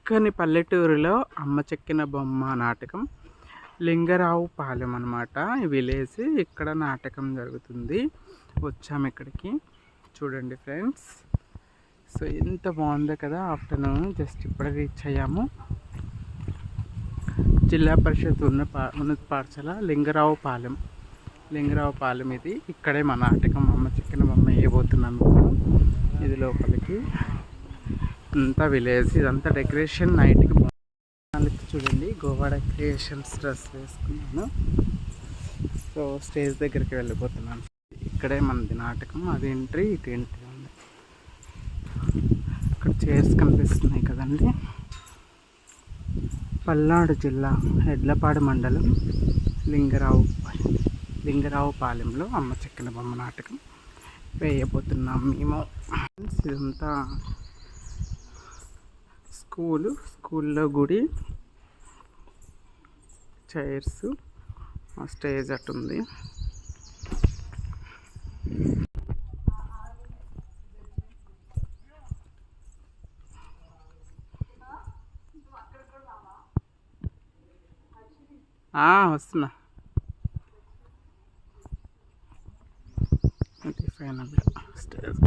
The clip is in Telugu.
చక్కని పల్లెటూరులో అమ్మ చెక్కిన బొమ్మ నాటకం. లింగరావు పాలెం అనమాట ఈ విలేజ్. ఇక్కడ నాటకం జరుగుతుంది. వచ్చాము ఇక్కడికి, చూడండి ఫ్రెండ్స్. సో ఎంత బాగుందో కదా. ఆఫ్టర్నూన్ జస్ట్ ఇప్పుడే రీచ్ అయ్యాము. జిల్లా పరిషత్ ఉన్నత పాఠశాల లింగరావు పాలెం ఇది. ఇక్కడే మా నాటకం అమ్మ చెక్కిన బొమ్మ వేయబోతున్నాము. ఇది లోపలికి అంతా విలేజ్. ఇదంతా డెకరేషన్ నైట్కి చూడండి. గోవా డెకరేషన్స్ డ్రెస్ వేసుకున్నాను. సో స్టేజ్ దగ్గరికి వెళ్ళిపోతున్నాను. ఇక్కడే మనది నాటకం. అది ఎంట్రీ, ఇటు ఎంట్రీ ఉంది. ఇక్కడ చైర్స్ కనిపిస్తున్నాయి కదండి. పల్నాడు జిల్లా ఎడ్లపాడు మండలం లింగరావు పాలెంలో అమ్మ చెక్కిన బొమ్మ నాటకం వేయబోతున్నాం మేము. ఇదంతా స్కూల్లో గుడి, చైర్స్, స్టేజ్ అటుంది. వస్తున్నా. Final stage.